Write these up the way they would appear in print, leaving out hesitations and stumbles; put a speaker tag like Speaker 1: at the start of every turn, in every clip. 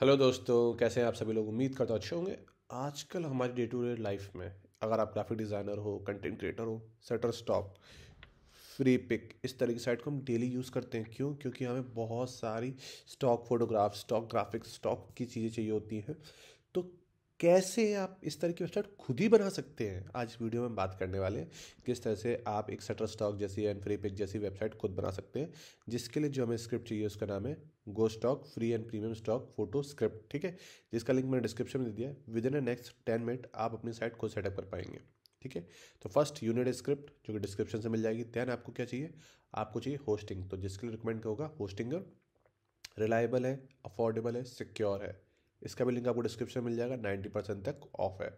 Speaker 1: Hello दोस्तों, कैसे हैं आप सभी लोग। उम्मीद करता हूँ अच्छे होंगे। आजकल हमारी डे टू डे लाइफ में अगर आप ग्राफिक डिज़ाइनर हो, कंटेंट क्रिएटर हो, शटर स्टॉक, फ्री पिक, इस तरह की साइट को हम डेली यूज़ करते हैं। क्यों? क्योंकि हमें बहुत सारी stock photograph, stock graphics, stock की चीज़ें चाहिए होती हैं। तो कैसे आप इस तरह की वेबसाइट खुद ही बना सकते हैं, आज इस वीडियो में हम बात करने वाले हैं। किस तरह से आप एक शटर स्टॉक जैसी एंड फ्री पिक जैसी वेबसाइट खुद बना सकते हैं, जिसके लिए जो हमें स्क्रिप्ट चाहिए उसका नाम है go stock free and premium stock photo script. ठीक है, जिसका लिंक मैंने डिस्क्रिप्शन में दे दिया है। विद इन नेक्स्ट 10 मिनट आप अपनी साइट खुद सेटअप कर पाएंगे। ठीक है, तो फर्स्ट यूनिट स्क्रिप्ट जो कि डिस्क्रिप्शन से मिल जाएगी। देन आपको क्या चाहिए? आपको चाहिए होस्टिंग। तो जिसके लिए रिकमेंड होगा होस्टिंगर, रिलायबल है, अफोर्डेबल है, सिक्योर है। इसका भी लिंक आपको डिस्क्रिप्शन में मिल जाएगा। 90% तक ऑफ है।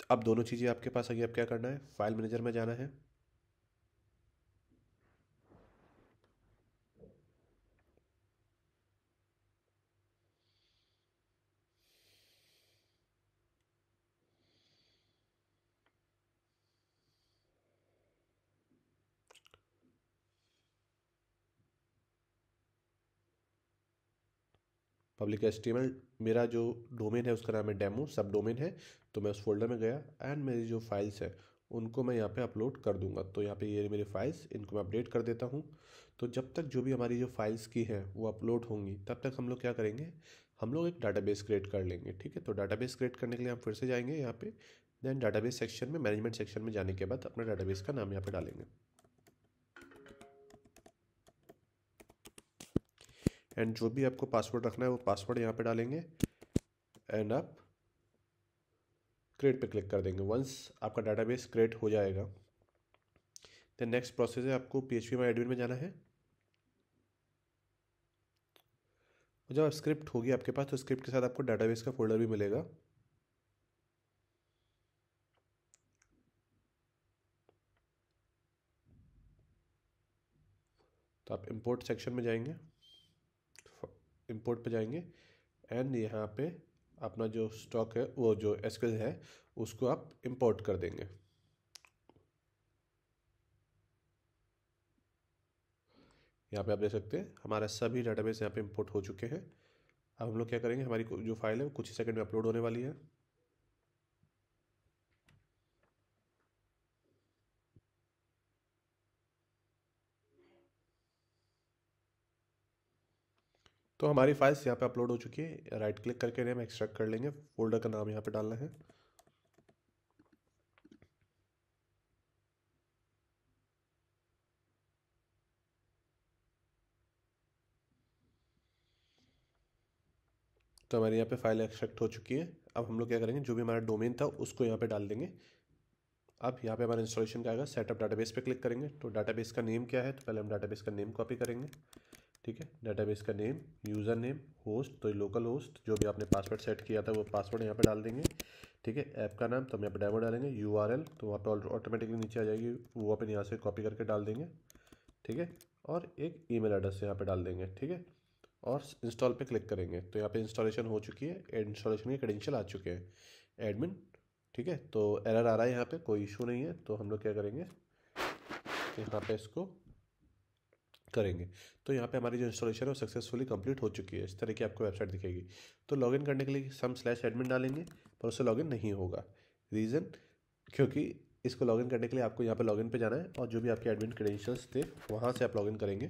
Speaker 1: अब दोनों चीज़ें आपके पास आगे, अब क्या करना है? फाइल मैनेजर में जाना है। पब्लिक एचटीएमएल मेरा जो डोमेन है उसका नाम है डेमो, सब डोमेन है। तो मैं उस फोल्डर में गया एंड मेरी जो फाइल्स है उनको मैं यहाँ पे अपलोड कर दूंगा। तो यहाँ पे ये मेरी फाइल्स, इनको मैं अपडेट कर देता हूँ। तो जब तक जो भी हमारी जो फाइल्स की हैं वो अपलोड होंगी, तब तक हम लोग क्या करेंगे? हम लोग एक डाटाबेस क्रिएट कर लेंगे। ठीक है, तो डाटाबेस क्रिएट करने के लिए हम फिर से जाएंगे यहाँ पे। देन डाटाबेस सेक्शन में, मैनेजमेंट सेक्शन में जाने के बाद अपना डाटाबेस का नाम यहाँ पे डालेंगे। एंड जो भी आपको पासवर्ड रखना है वो पासवर्ड यहाँ पे डालेंगे। एंड आप क्रिएट पे क्लिक कर देंगे। वंस आपका डाटाबेस क्रिएट हो जाएगा, देन नेक्स्ट प्रोसेस है आपको PHP माई एडमिन में जाना है। और जब स्क्रिप्ट होगी आपके पास, तो स्क्रिप्ट के साथ आपको डाटाबेस का फोल्डर भी मिलेगा। तो आप इंपोर्ट सेक्शन में जाएंगे, इंपोर्ट पे जाएंगे एंड यहाँ पे अपना जो स्टॉक है, वो जो एसक्यूएल है, उसको आप इंपोर्ट कर देंगे। यहाँ पे आप देख सकते हैं हमारा सभी डाटाबेस यहाँ पे इंपोर्ट हो चुके हैं। अब हम लोग क्या करेंगे? हमारी जो फाइल है वो कुछ ही सेकंड में अपलोड होने वाली है। तो हमारी फाइल्स यहाँ पे अपलोड हो चुकी है। राइट क्लिक करके हम एक्सट्रैक्ट कर लेंगे। फोल्डर का नाम यहाँ पे डालना है। तो हमारे यहाँ पे फाइल एक्सट्रैक्ट हो चुकी है। अब हम लोग क्या करेंगे? जो भी हमारा डोमेन था उसको यहाँ पे डाल देंगे। अब यहाँ पे हमारा इंस्टॉलेशन का आएगा, सेटअप डाटाबेस पे क्लिक करेंगे। तो डाटाबेस का नेम क्या है? तो पहले हम डाटाबेस का नेम कॉपी करेंगे। ठीक है, डाटाबेस का नेम, यूज़र नेम, होस्ट तो लोकल होस्ट, जो भी आपने पासवर्ड सेट किया था वो पासवर्ड यहाँ पे डाल देंगे। ठीक है, ऐप का नाम तो हम यहाँ पे डेमो डालेंगे। URL तो वहाँ पे ऑटोमेटिकली नीचे आ जाएगी, वो अपन यहाँ से कॉपी करके डाल देंगे। ठीक है, और एक ईमेल एड्रेस यहाँ पे डाल देंगे। ठीक है, और इंस्टॉल पे क्लिक करेंगे तो यहाँ पे इंस्टॉलेशन हो चुकी है। इंस्टॉलेशन के क्रेडेंशियल आ चुके हैं, एडमिन। ठीक है, तो एरर आ रहा है, यहाँ पे कोई इशू नहीं है। तो हम लोग क्या करेंगे? यहाँ पे इसको करेंगे। तो यहाँ पे हमारी जो इंस्टॉलेशन है वो सक्सेसफुली कंप्लीट हो चुकी है। इस तरह की आपको वेबसाइट दिखेगी। तो लॉगिन करने के लिए /admin डालेंगे, पर उससे लॉगिन नहीं होगा। रीज़न, क्योंकि इसको लॉगिन करने के लिए आपको यहाँ पे लॉगिन पे जाना है और जो भी आपके एडमिन क्रेडेंशियल्स थे वहाँ से आप लॉगिन करेंगे।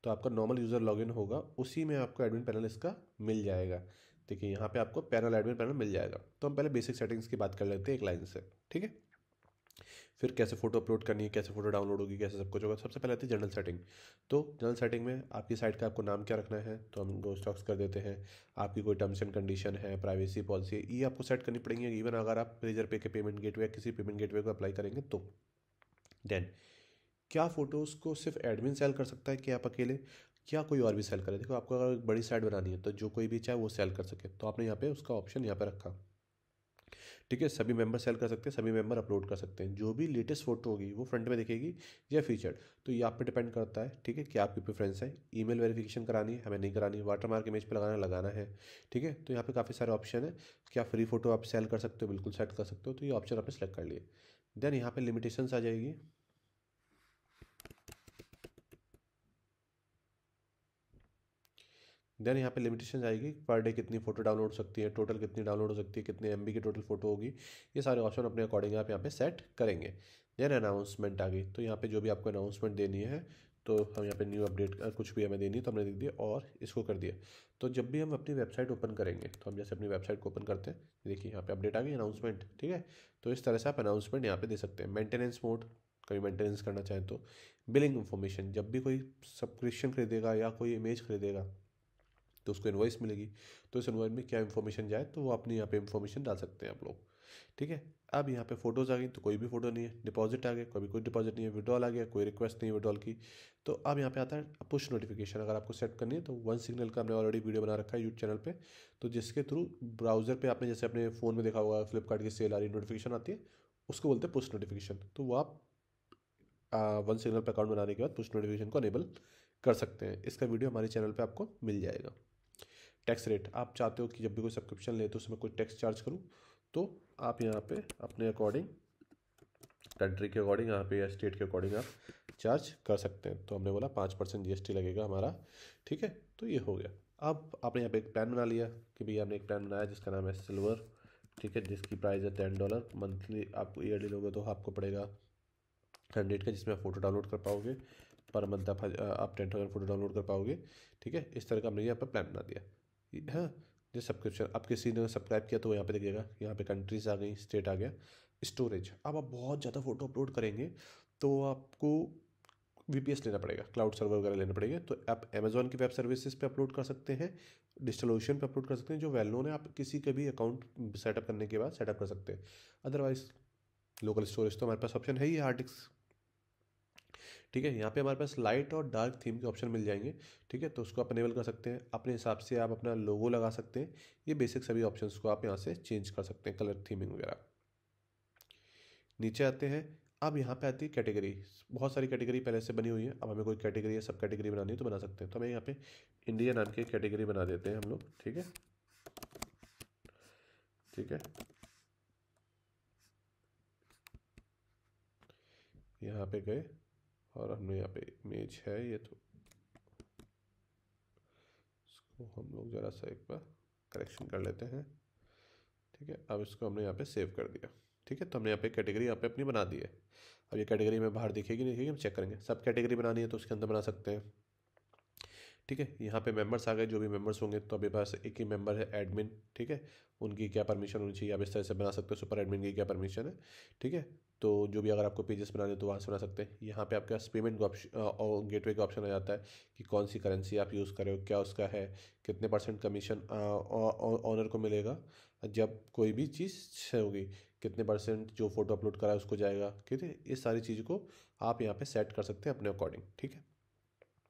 Speaker 1: तो आपका नॉर्मल यूज़र लॉगिन होगा, उसी में आपको एडमिन पैनल इसका मिल जाएगा। देखिए यहाँ पे आपको पैनल, एडमिन पैनल मिल जाएगा। तो हम पहले बेसिक सेटिंग्स की बात कर लेते हैं एक लाइन से। ठीक है, फिर कैसे फोटो अपलोड करनी है, कैसे फोटो डाउनलोड होगी, कैसे सब कुछ होगा। सबसे पहले आती है जनरल सेटिंग। तो जनरल सेटिंग में आपकी साइट का आपको नाम क्या रखना है, तो हम गो स्टॉक्स कर देते हैं। आपकी कोई टर्म्स एंड कंडीशन है, प्राइवेसी पॉलिसी है, ये आपको सेट करनी पड़ेंगी। इवन अगर आप रेजर पे के पेमेंट गेटवे या किसी पेमेंट गेटवे को अप्लाई करेंगे तो। देन, क्या फ़ोटोज़ को सिर्फ एडमिन सेल कर सकता है कि आप अकेले, क्या कोई और भी सेल करे? देखो, आपको अगर एक बड़ी साइट बनानी है तो जो कोई भी चाहे वो सेल कर सके, तो आपने यहाँ पे उसका ऑप्शन यहाँ पे रखा। ठीक है, सभी मेंबर सेल कर सकते हैं, सभी मेंबर अपलोड कर सकते हैं। जो भी लेटेस्ट फोटो होगी वो फ्रंट में दिखेगी या फीचर्ड, तो ये आप पे डिपेंड करता है। ठीक है, क्या आपकी प्रेफरेंस है। ईमेल वेरिफिकेशन करानी है, हमें नहीं करानी। वाटरमार्क इमेज पे लगाना है, लगाना है। ठीक है, तो यहाँ पे काफ़ी सारे ऑप्शन है। क्या फ्री फोटो आप सेल कर सकते हो? बिल्कुल सेट कर सकते हो। तो ये ऑप्शन आपने सेलेक्ट कर लिए। देन यहाँ पे लिमिटेशंस आ जाएगी। देन यहाँ पे लिमिटेशन आएगी, पर डे कितनी फ़ोटो डाउनलोड हो सकती है, टोटल कितनी डाउनलोड हो सकती है, कितने MB की टोटल फ़ोटो होगी, ये सारे ऑप्शन अपने अकॉर्डिंग आप यहाँ पे सेट करेंगे। देन अनाउंसमेंट आ गई, तो यहाँ पे जो भी आपको अनाउंसमेंट देनी है तो हम यहाँ पे न्यू अपडेट कुछ भी हमें देनी है तो हमने लिख दिया और इसको कर दिया। तो जब भी हम अपनी वेबसाइट ओपन करेंगे तो हम जैसे अपनी वेबसाइट को ओपन करते हैं, देखिए यहाँ पे अपडेट आ गई अनाउंसमेंट, ठीक है। तो इस तरह से आप अनाउंसमेंट यहाँ पे दे सकते हैं। मेंटेनेंस मोड, कभी मेंटेनेंस करना चाहें तो। बिलिंग इन्फॉर्मेशन, जब भी कोई सब्सक्रिप्शन खरीदेगा या कोई इमेज खरीदेगा तो उसको इन्वॉइस मिलेगी, तो इस इन्वॉइस में क्या इन्फॉर्मेशन जाए तो वो अपने यहाँ पे इन्फॉर्मेशन डाल सकते हैं आप लोग, ठीक है। अब यहाँ पे फोटोज़ आ गई, तो कोई भी फोटो नहीं है। डिपॉजिट आ गया, कभी कोई डिपॉजिट नहीं है। विड्रॉल आ गया, कोई रिक्वेस्ट नहीं है विड्रॉल की। तो अब यहाँ पे आता है पुश नोटिफिकेशन, अगर आपको सेट करनी है तो वन सिग्नल का हमने ऑलरेडी वीडियो बना रखा है यूट्यूब चैनल पे, तो जिसके थ्रू ब्राउजर पे आपने जैसे अपने फ़ोन में देखा होगा फ्लिपकार्ट की सेल आ रही नोटिफिकेशन आती है, उसको बोलते हैं पुश नोटिफिकेशन। तो वो आप वन सिग्नल पे अकाउंट बनाने के बाद पुश नोटिफिकेशन को अनेबल कर सकते हैं। इसका वीडियो हमारे चैनल पे आपको मिल जाएगा। टैक्स रेट, आप चाहते हो कि जब भी कोई सब्सक्रिप्शन ले तो उसमें कोई टैक्स चार्ज करूँ, तो आप यहाँ पे अपने अकॉर्डिंग, कंट्री के अकॉर्डिंग यहाँ पे या स्टेट के अकॉर्डिंग आप चार्ज कर सकते हैं। तो हमने बोला 5% GST लगेगा हमारा, ठीक है। तो ये हो गया। अब आपने यहाँ पे एक प्लान बना लिया कि भैया हमने एक प्लान बनाया जिसका नाम है सिल्वर, ठीक है, जिसकी प्राइस है $10। मंथली आपको ईयरली लोगे तो आपको पड़ेगा 100 का, जिसमें आप फोटो डाउनलोड कर पाओगे। पर मंथ आप 10,000 फोटो डाउनलोड कर पाओगे, ठीक है। इस तरह का हमने यहाँ पर प्लान बना दिया। हाँ, जो सब्सक्रिप्शन अब किसी ने सब्सक्राइब किया तो यहाँ पे देखिएगा, यहाँ पे कंट्रीज आ गई, स्टेट आ गया। स्टोरेज, अब आप बहुत ज़्यादा फोटो अपलोड करेंगे तो आपको VPS लेना पड़ेगा, क्लाउड सर्वर वगैरह लेने पड़ेंगे। तो आप अमेजोन की वेब सर्विसेज पे अपलोड कर सकते हैं, डिजिटल ओशन पे अपलोड कर सकते हैं, जो वेल नोन है। आप किसी का भी अकाउंट सेटअप करने के बाद सेटअप कर सकते हैं। अदरवाइज लोकल स्टोरेज तो हमारे पास ऑप्शन है ही, हार्ड डिस्क, ठीक है। यहाँ पे हमारे पास लाइट और डार्क थीम के ऑप्शन मिल जाएंगे, ठीक है। तो उसको आप अनेबल कर सकते हैं अपने हिसाब से, आप अपना लोगो लगा सकते हैं। ये बेसिक सभी ऑप्शंस को आप यहाँ से चेंज कर सकते हैं, कलर थीमिंग वगैरह। नीचे आते हैं, अब यहाँ पे आती है कैटेगरी। बहुत सारी कैटेगरी पहले से बनी हुई है, अब हमें कोई कैटेगरी या सब कैटेगरी बनानी है तो बना सकते हैं। तो हमें यहाँ पे इंडिया नाम की कैटेगरी बना देते हैं हम लोग, ठीक है, ठीक है। यहाँ पे गए और हमने यहाँ पे इमेज है ये, तो इसको हम लोग ज़रा सा एक बार करेक्शन कर लेते हैं, ठीक है। अब इसको हमने यहाँ पे सेव कर दिया, ठीक है। तो हमने यहाँ पे कैटेगरी यहाँ पे अपनी बना दी है। अब ये कैटेगरी में बाहर दिखेगी नहीं दिखेगी, हम चेक करेंगे। सब कैटेगरी बनानी है तो उसके अंदर बना सकते हैं, ठीक है। यहाँ पे मेंबर्स आ गए, जो भी मेंबर्स होंगे तो अभी पास एक ही मेंबर है एडमिन, ठीक है। उनकी क्या परमिशन होनी चाहिए, आप इस तरह से बना सकते हो। सुपर एडमिन की क्या परमिशन है, ठीक है। तो जो भी अगर आपको पेजेस बनाने तो वहाँ से बना सकते हैं। यहाँ पे आपके पास पेमेंट का ऑप्शन और गेटवे का ऑप्शन आ जाता है कि कौन सी करेंसी आप यूज़ कर रहे हो, क्या उसका है, कितने % कमीशन ऑनर को मिलेगा जब कोई भी चीज़ होगी, कितने % जो फोटो अपलोड करा है उसको जाएगा, ठीक है। इस सारी चीज़ को आप यहाँ पे सेट कर सकते हैं अपने अकॉर्डिंग, ठीक है।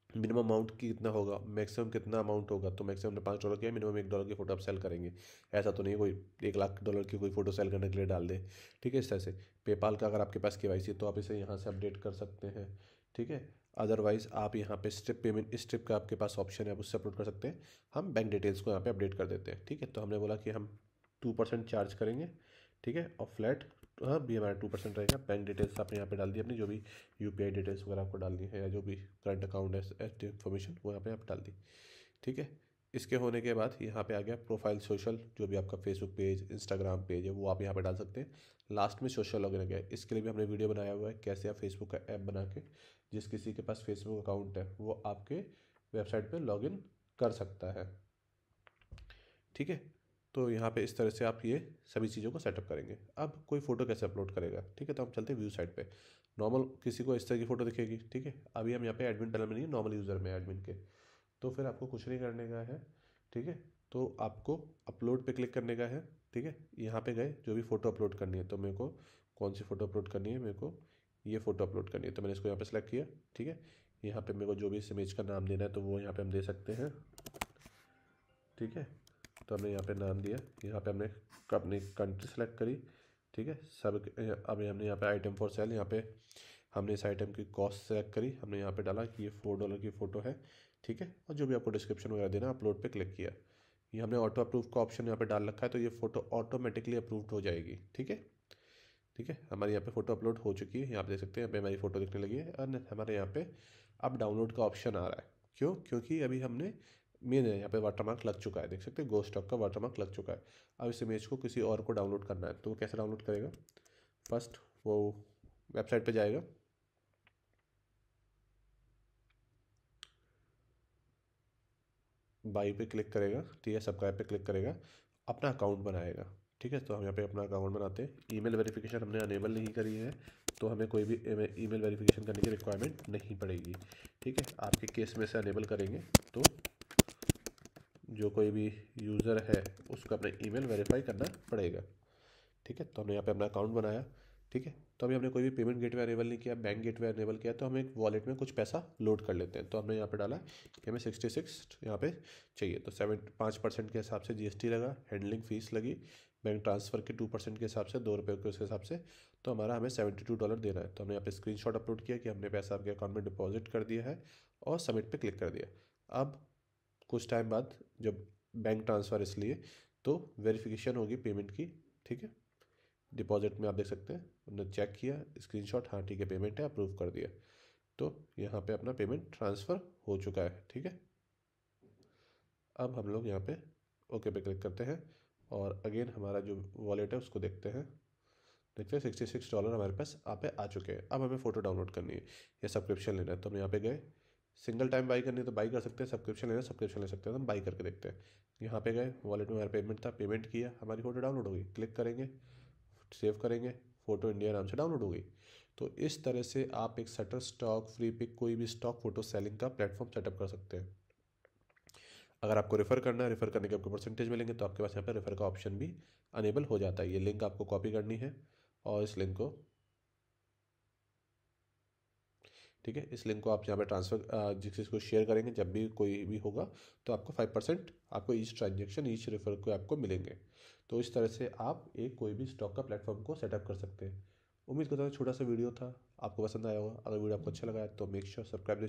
Speaker 1: मिनिमम अमाउंट की कितना होगा, मैक्सिमम कितना अमाउंट होगा, तो मैक्सिमम ने $5 किया, मिनिमम $1 की फ़ोटो आप सेल करेंगे। ऐसा तो नहीं कोई $1 लाख की कोई फ़ोटो सेल करने के लिए डाल दे, ठीक है। इस तरह से पेपाल का अगर आपके पास KYC तो आप इसे यहाँ से अपडेट कर सकते हैं, ठीक है। अदरवाइज़ आप यहाँ पे स्ट्रिप पेमेंट, स्ट्रिप का आपके पास ऑप्शन है, आप उससे अपलोड कर सकते हैं। हम बैंक डिटेल्स को यहाँ पे अपडेट कर देते हैं, ठीक है। तो हमने बोला कि हम 2% चार्ज करेंगे, ठीक है। और फ्लैट, हाँ भी हमारा 2% रहेगा। बैंक डिटेल्स आपने यहाँ पे डाल दी अपनी, जो भी UPI डिटेल्स वगैरह आपको डालनी है, या जो भी करंट अकाउंट है ऐसी इन्फॉर्मेशन वो यहाँ पे आप डाल दी, ठीक है। इसके होने के बाद यहाँ पे आ गया प्रोफाइल सोशल, जो भी आपका फेसबुक पेज, इंस्टाग्राम पेज है वो आप यहाँ पे डाल सकते हैं। लास्ट में सोशल लॉगिन आ गया, इसके लिए भी हमने वीडियो बनाया हुआ है कैसे आप फेसबुक का ऐप बना के, जिस किसी के पास फेसबुक अकाउंट है वो आपके वेबसाइट पर लॉगिन कर सकता है, ठीक है। तो यहाँ पे इस तरह से आप ये सभी चीज़ों को सेटअप करेंगे। अब कोई फ़ोटो कैसे अपलोड करेगा, ठीक है। तो हम चलते हैं व्यू साइड पे। नॉर्मल किसी को इस तरह की फ़ोटो दिखेगी, ठीक है। अभी हम यहाँ पे एडमिन पैनल में नहीं, नॉर्मल यूज़र में एडमिन के। तो फिर आपको कुछ नहीं करने का है, ठीक है। तो आपको अपलोड पे क्लिक करने का है, ठीक है। यहाँ पे गए, जो भी फ़ोटो अपलोड करनी है, तो मेरे को कौन सी फ़ोटो अपलोड करनी है, मेरे को ये फ़ोटो अपलोड करनी है, तो मैंने इसको यहाँ पे सेलेक्ट किया, ठीक है। यहाँ पे मेरे को जो भी इस इमेज का नाम देना है तो वो यहाँ पे हम दे सकते हैं, ठीक है। तो हमने यहाँ पे नाम दिया, यहाँ पे हमने अपनी कंट्री सेलेक्ट करी, ठीक है। सब अब हमने यहाँ पे आइटम फॉर सेल, यहाँ पे हमने इस आइटम की कॉस्ट सेलेक्ट करी, हमने यहाँ पे डाला कि ये $4 की फ़ोटो है, ठीक है। और जो भी आपको डिस्क्रिप्शन वगैरह देना, अपलोड पे क्लिक किया। ये हमने ऑटो अप्रूव का ऑप्शन यहाँ पे डाल रखा है, तो ये फ़ोटो ऑटोमेटिकली अप्रूव्ड हो जाएगी, ठीक है, ठीक है। हमारे यहाँ पे फ़ोटो अपलोड हो चुकी है, यहाँ पे देख सकते हैं, यहाँ पे हमारी फ़ोटो दिखने लगी है। और हमारे यहाँ पे अब डाउनलोड का ऑप्शन आ रहा है, क्यों, क्योंकि अभी हमने मेन है, यहाँ पे वाटरमार्क लग चुका है, देख सकते हैं गो स्टॉक का वाटरमार्क लग चुका है। अब इस इमेज को किसी और को डाउनलोड करना है तो वो कैसे डाउनलोड करेगा? फर्स्ट वो वेबसाइट पे जाएगा, बाई पे क्लिक करेगा, ठीक है, सब्सक्राइब पे क्लिक करेगा, अपना अकाउंट बनाएगा। ठीक है, तो हम यहाँ पे अपना अकाउंट बनाते हैं। ईमेल वेरिफिकेशन हमने अनेबल नहीं करी है तो हमें कोई भी ईमेल वेरिफिकेशन करने की रिक्वायरमेंट नहीं पड़ेगी। ठीक है, आपके केस में से अनेबल करेंगे तो जो कोई भी यूज़र है उसको अपना ईमेल वेरीफाई करना पड़ेगा। ठीक है, तो हमने यहाँ पे अपना अकाउंट बनाया। ठीक है, तो अभी हमने कोई भी पेमेंट गेटवे अनेबल नहीं किया, बैंक गेटवे अनेबल किया, तो हम एक वॉलेट में कुछ पैसा लोड कर लेते हैं। तो हमने यहाँ पे डाला कि हमें 66 यहाँ पे चाहिए, तो 5% के हिसाब से जीएसटी लगा, हैंडलिंग फ़ीस लगी, बैंक ट्रांसफ़र के 2% के हिसाब से, ₹2 के उस हिसाब से, तो हमारा हमें $72 देना है। तो हमने यहाँ पे स्क्रीनशॉट अपलोड किया कि हमने पैसा आपके अकाउंट में डिपॉजिट कर दिया है और सबमिट पे क्लिक कर दिया। अब कुछ टाइम बाद जब बैंक ट्रांसफ़र इसलिए तो वेरिफिकेशन होगी पेमेंट की। ठीक है, डिपॉजिट में आप देख सकते हैं हमने चेक किया, स्क्रीनशॉट, हाँ ठीक है पेमेंट है, अप्रूव कर दिया। तो यहाँ पे अपना पेमेंट ट्रांसफ़र हो चुका है। ठीक है, अब हम लोग यहाँ पे ओके पे क्लिक करते हैं और अगेन हमारा जो वॉलेट है उसको देखते हैं। देखते हैं $66 हमारे पास आप पे आ चुके हैं। अब हमें फ़ोटो डाउनलोड करनी है या सब्सक्रिप्शन लेना है तो हम यहाँ पे गए, सिंगल टाइम बाई करनी है तो बाई कर सकते हैं, सब्सक्रिप्शन लेना है सब्सक्रिप्शन ले सकते हैं, तो हम बाई करके देखते हैं। यहाँ पे गए, वॉलेट में हमारा पेमेंट था, पेमेंट किया, हमारी फ़ोटो डाउनलोड हो गई, क्लिक करेंगे, सेव करेंगे, फ़ोटो इंडिया नाम से डाउनलोड हो गई। तो इस तरह से आप एक शटर स्टॉक, फ्री पिक, कोई भी स्टॉक फ़ोटो सेलिंग का प्लेटफॉर्म सेटअप कर सकते हैं। अगर आपको रेफ़र करना है, रेफ़र करने के आपको परसेंटेज मिलेंगे तो आपके पास यहाँ पर रेफ़र का ऑप्शन भी अनेबल हो जाता है। ये लिंक आपको कॉपी करनी है और इस लिंक को, ठीक है, इस लिंक को आप यहाँ पे ट्रांसफ़र जिस को शेयर करेंगे जब भी कोई भी होगा तो आपको 5% आपको ईच ट्रांजेक्शन, ईच रेफर को आपको मिलेंगे। तो इस तरह से आप एक कोई भी स्टॉक का प्लेटफॉर्म को सेटअप कर सकते हैं। उम्मीद करता हूँ छोटा सा वीडियो था, आपको पसंद आया होगा। अगर वीडियो आपको अच्छा लगा है तो मेक श्योर सब्सक्राइब